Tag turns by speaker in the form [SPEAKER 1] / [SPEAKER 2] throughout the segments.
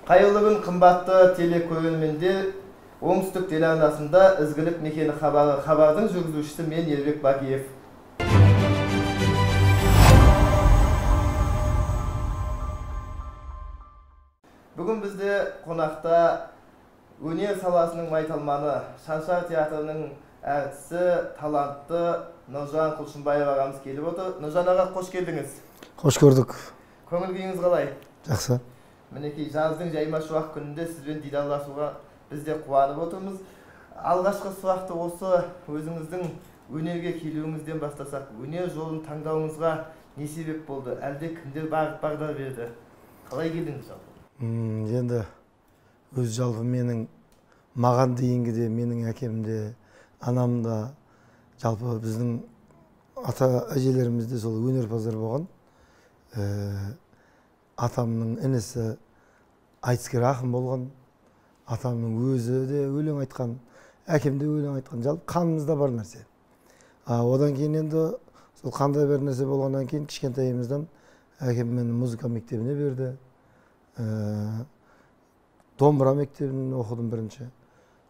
[SPEAKER 1] Қайырлы күн қымбатты телекөрермендер. Оңтүстік телеарнасында ізгілік мекені хабардың жүргізушісі мен Ербек Бакиев. Бүгін бізде қонақта өнер саласының майталманы, Шаншар театрының әртісі, талантты Нұржан Құлшынбаев ағамыз келіп отыр. Нұржан аға, қош келдіңіз.
[SPEAKER 2] Қош көрдік.
[SPEAKER 1] Көңіл күйіңіз қалай?
[SPEAKER 2] Жақсы.
[SPEAKER 1] Мінекей жаздың жайма шуақ күнінде сізбен дидарласуға біз де қуанып отырмыз. Алғашқы сұрақты осы өзіңіздің өнерге келуіңізден бастасақ, өнер жолын таңдауыңызға не себеп болды? Әлде кімдер бағдар берді? Қалай келдіңіз жалпы?
[SPEAKER 2] Енді өз жалпы маған дейінгі де, менің әкемде, анамда, жалпы біздің ата-әжелерімізде сол өнерпаздар болған. Атамның інісі айтыскер ақын болған, атамның өзі де өлең айтқан, әкем де өлең айтқан, жалпы қанымызда бар нәрсе. Одан кейін енді сол қандай бір нәрсе болғаннан кейін кішкентайымыздан әкем мені музыка мектебіне берді. Домбыра мектебін оқыдым бірінші.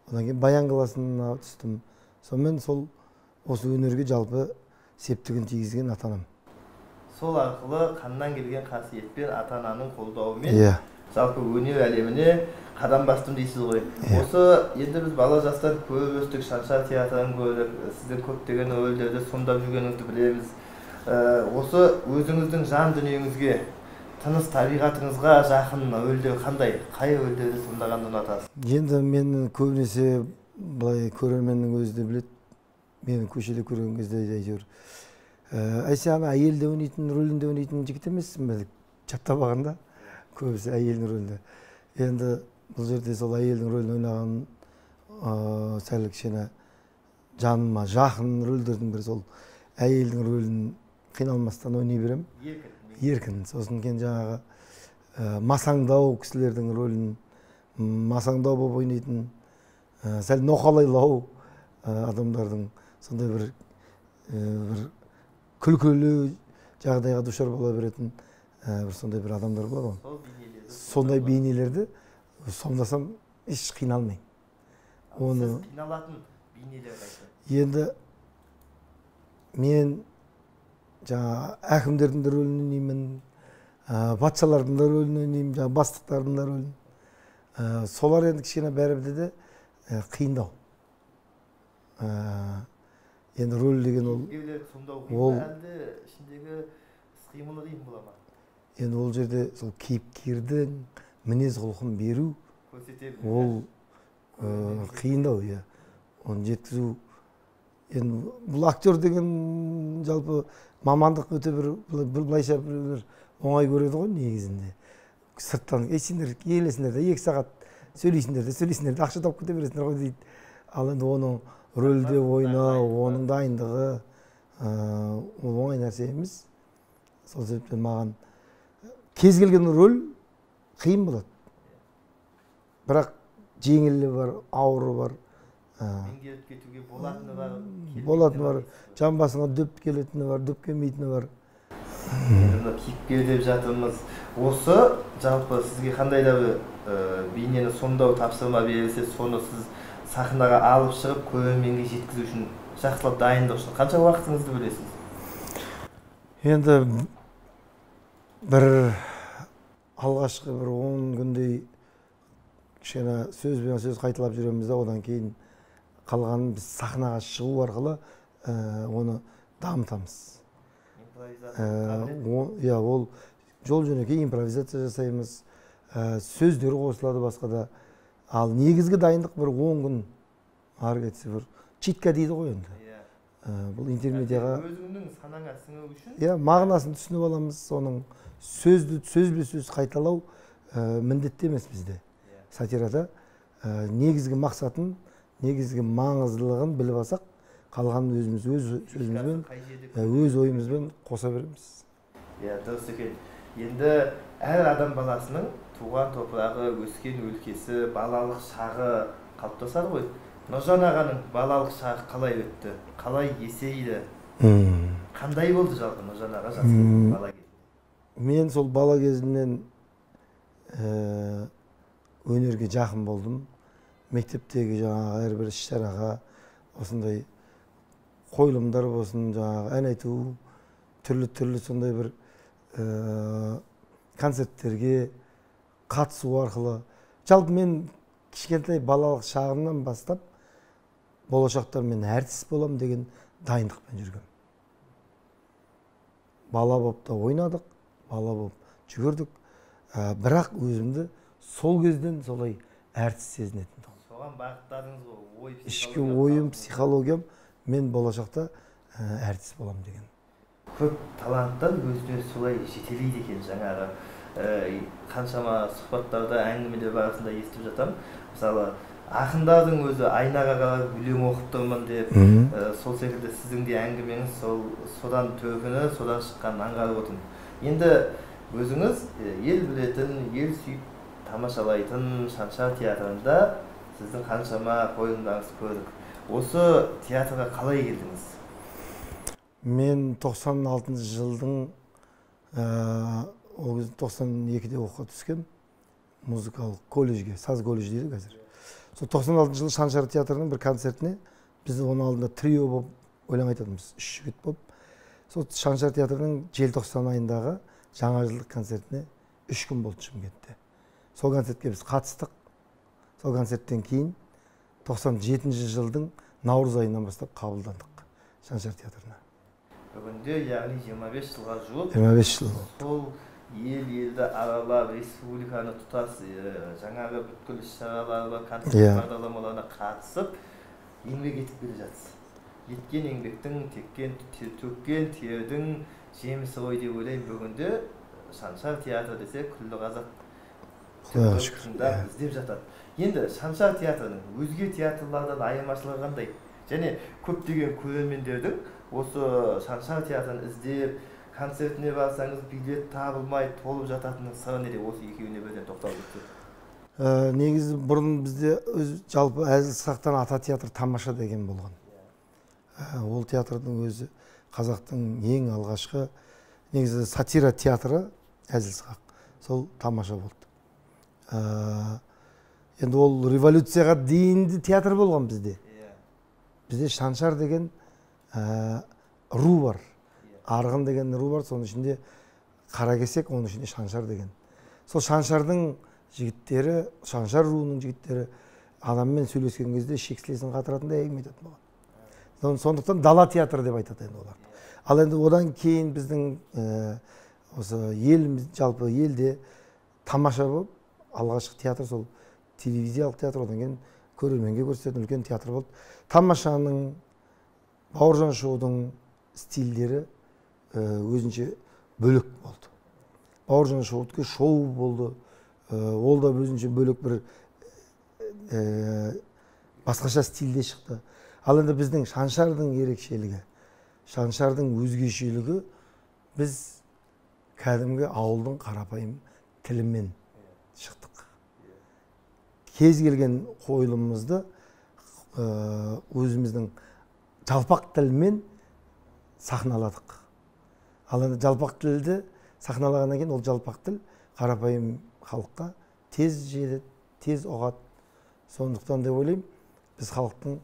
[SPEAKER 2] Одан кейін Баян қаласына түстім. Сонымен сол осы өнерге жалпы септігін тигізген ата-анам.
[SPEAKER 1] Сол арқылы қаннан келген қасиетпен, ата-ананың қолдауымен жалпы өнер әлеміне қадам бастым дейсіз ғой. Осы енді біз бала жастан көріп өстік, Шаншар театрын көрдік, сіздің көптеген рөлдерді сомдап жүргеніңізді білеміз. Осы өзіңіздің жан дүниеңізге, тыныс табиғатыңызға жақын рөлдер қандай? Қай рөлдерді сомдағанды ұнатасыз?
[SPEAKER 2] Енді мен көбінесе былай көрерменнің өзі де біледі. Мені көшеде көрген кезде әйтеуір әйсе ана әйелде ойнайтын, рөлінде ойнайтын жігіт емессің бе? Жаттап алғанда көбісі әйелдің рөлінде. Енді бұл жерде сол әйелдің рөлін ойнаған сәл кішкене жаныма жақын рөлдердің бірі сол әйелдің рөлін қиналмастан ойнай беремін. Еркін. Сосын кейін жаңағы масаңдау кісілердің рөлін масаңдау болып ойнайтын, сәл ноқалайлау адамдардың сондай бір күлкілі жағдайға душар бола беретін сондай бір адамдар болады ғой. Сондай бейнелерді сомдасам еш қиналмайын.
[SPEAKER 1] Сіз қиналатын бейнелер қайсы?
[SPEAKER 2] Енді мен әкімдердің де рөлін ойнаймын, патшалардың да рөлін ойнаймын, бастықтардың да рөлін. Солар енді кішкене бәрібір де қиындау. Енді рөл деген ол
[SPEAKER 1] әлде ішіндегі қимылы қиын бола ма?
[SPEAKER 2] Енді ол жерде сол кейіпкердің мінез құлқын беру, ол қиындау, оны жеткізу. Енді бұл актер деген жалпы мамандық өте бір былайша бір оңай көреді ғой негізінде. Сырттан сендер келесіңдер де 2 сағат сөйлейсіңдер де ақша тауып кете бересіңдер ғой дейді. Ал енді оның рөлде ойнау, оның дайындығы ол оңай нәрсе емес. Сол себептен маған кез келген рөл қиын болады. Бірақ жеңілі бар, ауыры бар.
[SPEAKER 1] Меңгеріп кетуге болатыны бар.
[SPEAKER 2] Болатыны бар. Жан басыңа дөп келетіні бар, дөп келмейтіні бар.
[SPEAKER 1] Кейіпкер деп жатырмыз. Осы жалпы сізге қандай да бір бейнені сомдау тапсырма берілсе, соны сіз сахнаға алып шығып, көрерменге жеткізу үшін, жақсылап дайындық үшін қанша уақытыңызды бөлесіз?
[SPEAKER 2] Енді бір алғашқы бір 10 күндей кішкене сөзбен сөз қайталап жүреміз да, одан кейін қалғанын біз сахнаға шығу арқылы оны дамытамыз. Ол жол жөнекей импровизация жасаймыз, сөздері қосылады басқада. Ал негізгі дайындық бір 10 күн ары кетсе бір читка дейді ғой енді. Бұл интермедиаға
[SPEAKER 1] өзіңнің санаңа сіңу үшін
[SPEAKER 2] мағынасын түсініп аламыз. Соның сөз қайталау міндетті емес бізде. Сатирада негізгі мақсатын, негізгі маңыздылығын біліп алсақ, қалғанын өзіміз өз сөзімізбен, өз ойымызбен қоса береміз.
[SPEAKER 1] Дұрыс екен. Енді әр адам баласының туған топырағы, өскен өлкесі, балалық шағы қалыптасады ғой. Нұржан ағаның балалық шағы қалай өтті? Қалай есейді? Қандай болды жалпы Нұржан аға жасы бала кезінде?
[SPEAKER 2] Мен сол бала кезімнен өнерге жақын болдым. Мектептегі жаңағы әрбір іс-шараға осындай қойылымдар болсын, жаңағы ән айту, түрлі сондай бір концерттерге қатысу арқылы. Жалпы мен кішкентай балалық шағымнан бастап болашақта мен әртіс болам деген дайындықпен жүргем. Бала болып та ойнадық, бала болып жүгірдік, бірақ өзімді сол кезден солай әртіс сезінетін.
[SPEAKER 1] Соған бағыттадыңыз ғой,
[SPEAKER 2] ішкі ойым, психологиям, мен болашақта әртіс болам деген.
[SPEAKER 1] Көп таланттан өзіне солай жетелейді екен. Жаңағы қаншама сұхбаттарда, әңгімелер барысында естіп жатам. Мысалы, ақындардың өзі айнаға қарап өлең оқып тұрмын деп, сол секілді сіздің де әңгімеңіз содан төгіні, содан шыққан аңғарып отырмын. Енді өзіңіз ел білетін, ел сүйіп тамашалайтын Шаншар театрында сіздің қаншама қойылымдарыңызды көрдік. Осы театрға қалай келдіңіз?
[SPEAKER 2] Мен 96 жылдың 92-де оқуға түскем, музыкалық колледжге, саз колледж дейді қазір. Сол 96 жылы Шаншар театрының бір концертіне біз оның алдында трио болып өлең айтатынбыз, 3 жігіт болып. Сол Шаншар театрының желтоқсан айындағы жаңа жылдық концертіне 3 күн болды Шымкентте. Сол концертке біз қатыстық. Сол концерттен кейін 97 жылдың наурыз айынан бастап қабылдандық Шаншар театрына.
[SPEAKER 1] Бүгінде, яғни 25 жылға жуық.
[SPEAKER 2] 25 жыл.
[SPEAKER 1] Сол елді аралап, республиканы тұтас, жаңағы бүткіл іс-шараларға, концерт бағдарламаларына қатысып, еңбек етіп келе жатсыз. Еткен еңбектің, төккен тердің жемісі ғой деп ойлаймын. Бүгінде Шаншар театры десе күллі қазақ тыңдап іздеп жатады. Енді Шаншар театрының өзге театрлардан айырмашылығы қандай? Және көптеген көрермендердің осы Шаншар театрын іздеп, концертіне барсаңыз билет табылмай толып жататынның сыры неде? Осы екеуіне бірден тоқталып өтсек.
[SPEAKER 2] Негізі бұрын бізде жалпы Әзіл-Сақтан ата театр тамаша деген болған. Ол театрдың өзі қазақтың ең алғашқы негізі сатира театры Әзіл-Сақ. Сол тамаша болды. Енді ол революцияға дейінді театр болған бізде. Бізде Шаншар деген ру бар. Арғын деген ру бар, соның ішінде Қаракесек, оның ішінде Шаншар деген. Сол Шаншардың жігіттері, Шаншар руының жігіттері адаммен сөйлескен кезде шексілесін қатыратындай әңгіме айтатын болған. Сондықтан дала театры деп айтады енді олар. Ал енді одан кейін біздің осы еліміз, жалпы елде тамаша болып, алғашқы театр сол телевизиялық театр, одан кейін көрерменге көрсететін үлкен театр болды. Тамашаның, Бауыржан шоудың стильдері өзінше бөлек болды. Бауыржан шоудың шоу болды, ол да өзінше бөлек бір басқаша стильде шықты. Ал енді біздің Шаншардың ерекшелігі, Шаншардың өзгешелігі, біз кәдімгі ауылдың қарапайым тілімен шықтық. Кез келген қойылымымызды өзіміздің жалпақ тілмен сахналадық. Ал енді жалпақ тілді сахналағаннан кейін ол жалпақ тіл қарапайым халыққа тез жетеді, тез ұғады. Сондықтан деп ойлаймын, біз халықтың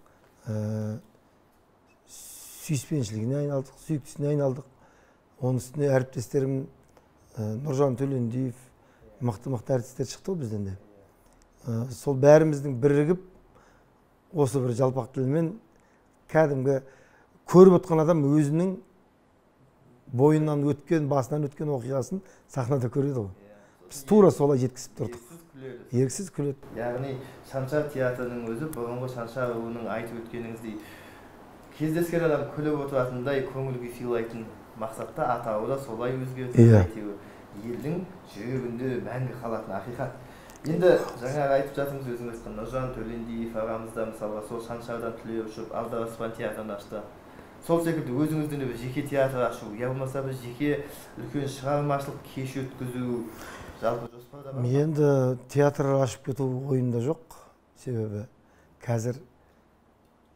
[SPEAKER 2] сүйіспеншілігіне айналдық, сүйіктісіне айналдық. Оның үстіне әріптестерім Нұржан Төлендиев, мықты әртістер шықты бізден де. Сол бәріміздің бірігіп, осы бір жалпақ тілмен кәдімгі көріп отқан адам өзінің бойынан өткен, басынан өткен оқиғасын сахнада көреді ғой. Біз тура солай жеткізіп тұрдық. Еріксіз күледі.
[SPEAKER 1] Яғни Шаншар театрының өзі бұрынғы Шаншар руының айтып өткеніңіздей кездескен адам күліп отыратындай көңіл күй сыйлайтын мақсатта атауы да солай өзгерді. Елдің жүрегінде мәңгі қалатын ақиқат. Енді жаңа айтып жатырмыз өзіңіз айтқан Нұржан Төлендиев ағамызда мысалға сол Шаншардан түлеп ұшып Алдараспан театрын ашты. Сол секілді өзіңіздің бір жеке театр ашу, я болмаса бір жеке үлкен шығармашылық кеш өткізу жалпы жоспарда бар ма?
[SPEAKER 2] Енді театр ашып кету ойымда жоқ. Себебі қазір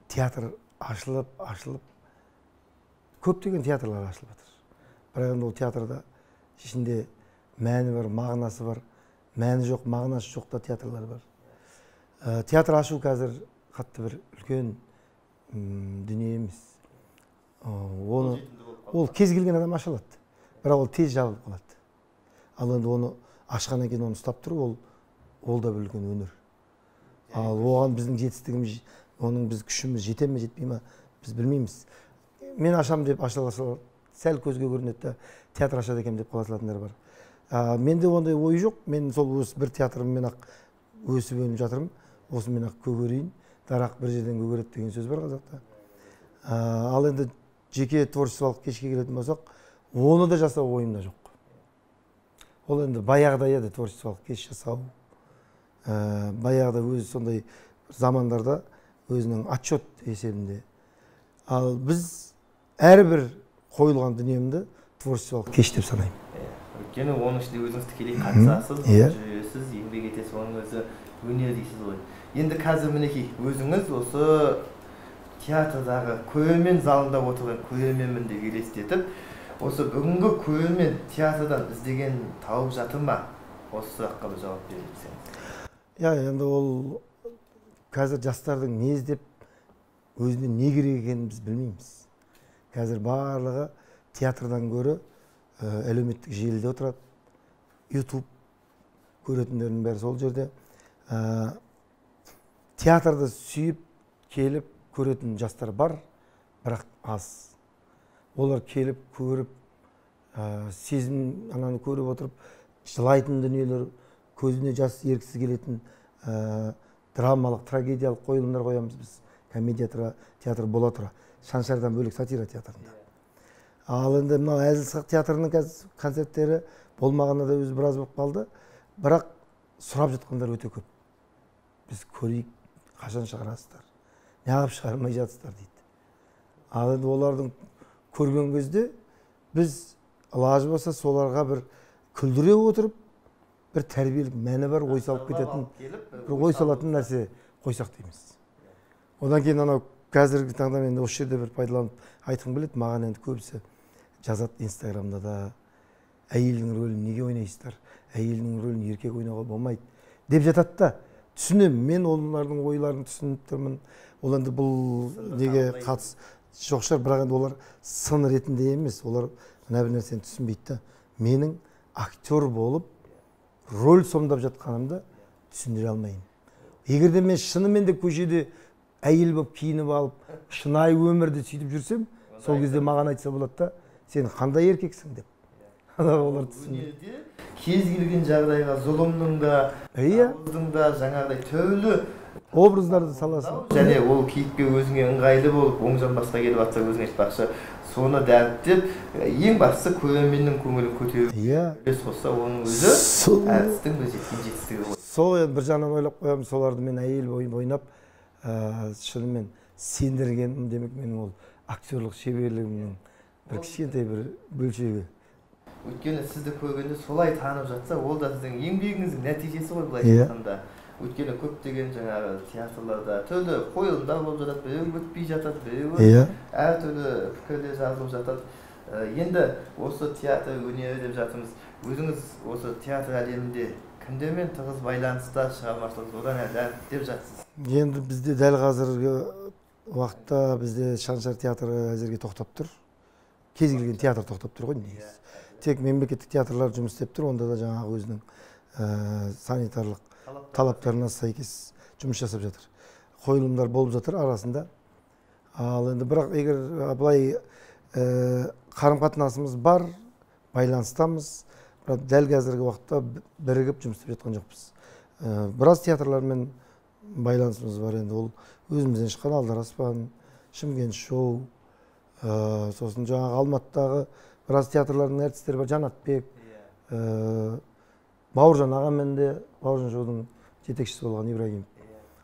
[SPEAKER 2] театр ашылып көптеген театрлар ашылып жатыр. Бірақ енді ол театрда ішінде мәні бар, мағынасы бар мәні жоқ, мағынасы жоқ та театрлар бар. Театр ашу қазір қатты бір үлкен дүние емес. Ол кез келген адам аша алады, бірақ ол тез жабылып қалады. Ал енді оны ашқаннан кейін оны ұстап тұру, ол да бір үлкен өнер. Ал оған біздің жетістігіміз, оның біз күшіміз жете ме жетпей ме, біз білмейміз. Мен ашам деп аша алса, сәл көзге көрінеді, театр ашады екен деп қала салатындар бар. Менде ондай ой жоқ. Мен сол бір театрыммен ақ өсіп өніп жатырмын. Осымен ақ көгерейін, дарақ бір жерден көгереді деген сөз бар қазақта. Ал енді жеке творчестволық кешке келетін болсақ, оны да жасау ойымда жоқ. Ол енді баяғыда еді творчестволық кеш жасау. Баяғыда өзі сондай замандарда өзінің отчет есебінде. Ал біз әрбір қойылған дүниемді творчестволық кеш деп санаймын.
[SPEAKER 1] Өйткені оның ішінде өзіңіз тікелей қатысасыз, жүресіз, еңбек етесіз, оның өзі өнер дейсіз ғой. Енді қазір мінекей өзіңіз осы театрдағы көрермен залында отырған көрерменмін деп елестетіп, осы бүгінгі көрермен театрдан іздеген тауып жатыр ма? Осы сұраққа бір жауап берсеңіз.
[SPEAKER 2] Енді ол қазір жастардың не іздеп, өзіне не керек екенін біз білмейміз. Қазір барлығы театрдан гөрі әлеуметтік желіде отырады. YouTube көретіндердің бәрі сол жерде. Театрды сүйіп, келіп көретін жастар бар, бірақ аз. Олар келіп, көріп, сезім ананы көріп отырып, жылайтын дүниелер, көзіне жас еріксіз келетін драмалық, трагедиялық қойылымдар қоямыз біз. Комедия театр бола тұра. Шаншардан бөлек сатира театрында. Ал енді мынау әзіл-сықақ театрының концерттері болмағанда да өзі біраз болып қалды. Бірақ сұрап жатқандар өте көп. Біз көрейік, қашан шығарасыздар, неғып шығармай жатсыздар дейді. Ал енді олардың көрген кезде біз лажы болса соларға бір күлдіре отырып, бір тәрбиелік мәні бар, ой салып кететін, бір ой салатын нәрсе қойсақ дейміз. Одан кейін анау қазіргі таңда мен осы жерде бір пайдаланып айтқым келеді, маған енді көбісі жазады Инстаграмда да, әйелдің рөлін неге ойнайсыздар, әйелдің рөлін еркек ойнауға болмайды деп жатады да. Түсінемін, мен олардың ойларын түсініп тұрмын. Ол енді бұл неге қатыс жоқ шығар, бірақ енді олар сын ретінде емес, олар мына бір нәрсені түсінбейді да. Менің актер болып рөл сомдап жатқанымды түсіндіре алмайын. Егер де мен шынымен де көшеде әйел болып киініп алып, шынайы өмірде сөйтіп жүрсем, сол кезде маған айтса болады да, сен қандай еркексің деп. Олар түсінеді.
[SPEAKER 1] Кез келген жағдайға зұлымның да, ауыздың да жаңағыдай түрлі
[SPEAKER 2] образдарды саласың.
[SPEAKER 1] Және ол кейіпке өзіңе ыңғайлы болып, оң жамбасқа келіп жатса өзің айтпақшы, соны дәріптеп, ең бастысы көрерменнің көңілін көтеру. Үлес қосса оның өзі әртістің бір жеткен жетістігі ғой.
[SPEAKER 2] Сол енді бір жағынан ойлап қоямын, соларды мен әйел ойнап, шынымен сендіргенім демек менің ол актерлық шеберлігімнің бір кішкентай бір бөлшегі.
[SPEAKER 1] Өйткені сізді көргенде солай танып жатса, ол да сіздің еңбегіңіздің нәтижесі ғой былай айтқанда. Өйткені көптеген жаңағы театрларда түрлі қойылымдар болып жатады, біреу өтпей жатады, біреу әртүрлі пікірлер жазылып жатады. Енді осы театр өнері деп жатырмыз. Өзіңіз осы театр әлемінде кімдермен тығыз байланыста шығармашылығыңыз одан әрі деп жатсыз?
[SPEAKER 2] Енді бізде дәл қазіргі уақытта бізде Шаншар театры әзірге тоқтап тұр. Кез келген театр тоқтап тұр ғой негізі. Тек мемлекеттік театрлар жұмыс істеп тұр, онда да жаңағы өзінің санитарлық талаптарына сәйкес жұмыс жасап жатыр. Қойылымдар болып жатыр арасында. Ал енді бірақ егер былай қарым-қатынасымыз бар, байланыстамыз, бірақ дәл қазіргі уақытта бірігіп жұмыс істеп жатқан жоқпыз. Біраз театрлармен байланысымыз бар енді, ол өзімізден шыққан Алдар Аспан, Шымкент шоу, сосын жаңағы Алматыдағы біраз театрлардың әртістері бар, Жанатбек, Бауыржан ағамен де, Бауыржан шоудың жетекшісі болған Ибрагим.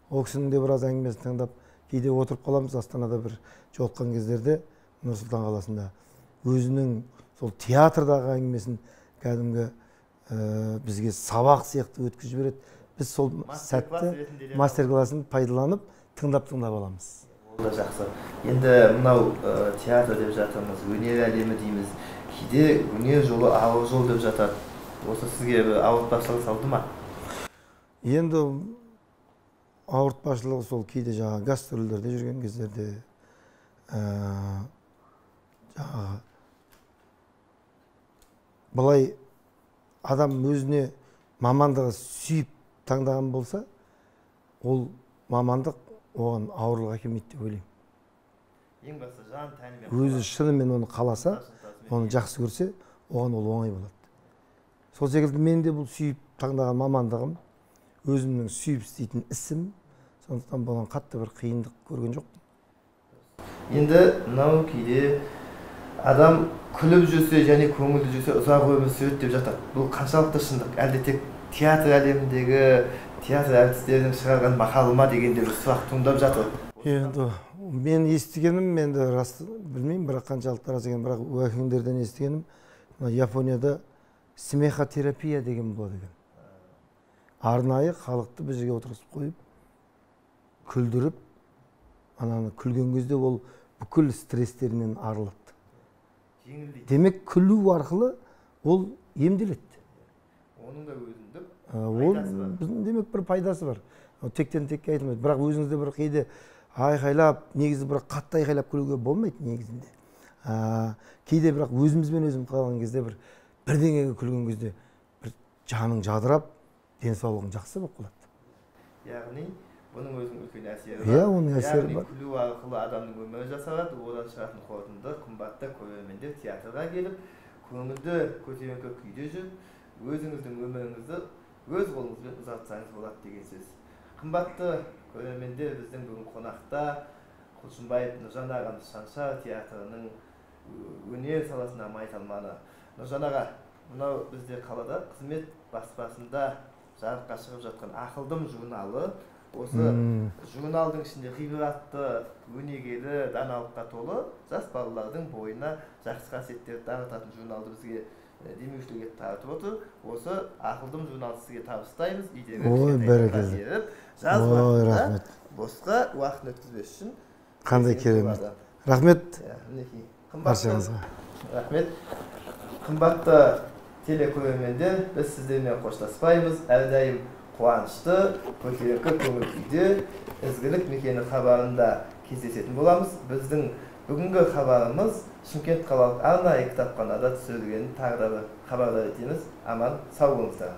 [SPEAKER 2] Ол кісінің де біраз әңгімесін тыңдап, кейде отырып қаламыз, Астанада бір жолыққан кездерде, Нұр-Сұлтан қаласында. Өзінің сол театрдағы әңгімесін кәдімгі бізге сабақ сияқты өткізіп жібереді. Біз сол сәтті мастер-классын пайдаланып, тыңдап аламыз.
[SPEAKER 1] Ол да жақсы. Енді мынау театр деп жатырмыз, өнер әлемі дейміз. Кейде өнер жолы ауыр жол деп жатады. Осы сізге ауыртпашылық салды ма?
[SPEAKER 2] Енді ауыртпашылығы сол кейде жаңағы гастрольдерде жүрген кездерде жаңағы былай адам өзіне мамандығы сүйіп таңдаған болса, ол мамандық оған ауырлық әкелмейді деп ойлаймын.
[SPEAKER 1] Ең басты жан тәнімен
[SPEAKER 2] өзі шынымен оны қаласа, оны жақсы көрсе, оған ол оңай болады. Сол секілді мен де бұл сүйіп таңдаған мамандығым, өзімнің сүйіп істейтін ісім, сондықтан болған қатты бір қиындық көрген жоқпын.
[SPEAKER 1] Енді мынау кейде адам күліп жүрсе және көңілді жүрсе ұзақ өмір сүреді деп жатады. Бұл қаншалықты шындық? Әлде тек театр әлеміндегі театр әртістерінің шығарған мақалы ма дегенде бір сұрақ туындап жатыр.
[SPEAKER 2] Енді мен естігенім, енді рас білмеймін, бірақ қаншалықты рас екен, бірақ уәкілдерден естігенім, Японияда смехотерапия деген болады екен. Арнайы халықты бір жерге отырғызып қойып, күлдіріп, ананы күлген кезде ол бүкіл стресстерінен арылады. Демек күлу арқылы ол емделеді.
[SPEAKER 1] Оның да өзіндік
[SPEAKER 2] пайдасы бар. Демек бір пайдасы бар. Тектен текке айтылмайды. Бірақ өзіңізде бір кейде айқайлап, негізі бір қатты айқайлап күлуге болмайды негізінде. Кейде бірақ өзімізбен өзім қалған кезде бірдеңеге күлген кезде бір жаның жадырап, денсаулығың жақсы болып қалады.
[SPEAKER 1] Яғни бұның өзінің үлкен әсері бар.
[SPEAKER 2] Иә, оның әсері бар.
[SPEAKER 1] Яғни күлу арқылы адамның өмірі жасалады, одан шығатын қорытынды қымбатты көрермендер театрға келіп, көңілді көтеріңкі күйде жүріп, өзіңіздің өміріңізді өз қолыңызбен ұзартсаңыз болады деген сөз. Қымбатты көрермендер, біздің бүгін қонақта Құлшынбаев Нұржан ағамыз Шаншар театрының өнер саласына майталманы. Нұржан аға, мынау бізде қалада қызмет баспасында жарыққа шығып жатқан Ақылдым журналы. Осы журналдың ішінде ғибратты, өнегелі, даналыққа толы жас балалардың бойына жақсы қасиеттерді дарытатын журналды бізге демеушілерге таратып отыр. Осы Ақылдым журналды сізге табыстаймыз.
[SPEAKER 2] Ой, бәрекелді.
[SPEAKER 1] Жаз уақытында босқа уақытын өткізбес үшін
[SPEAKER 2] қандай керемет. Рахмет.
[SPEAKER 1] Баршаңызға. Рахмет. Қымбатты телекөрермендер, біз сіздермен қоштаспаймыз. Әрдайым қуанышты, көтеріңкі көңіл күйде ізгілік мекені хабарында кездесетін боламыз. Біздің бүгінгі хабарымыз Шымкент қалалық арнайы кітапханада түсірілгенін тағы да хабардар етеміз. Аман, сау болыңыздар.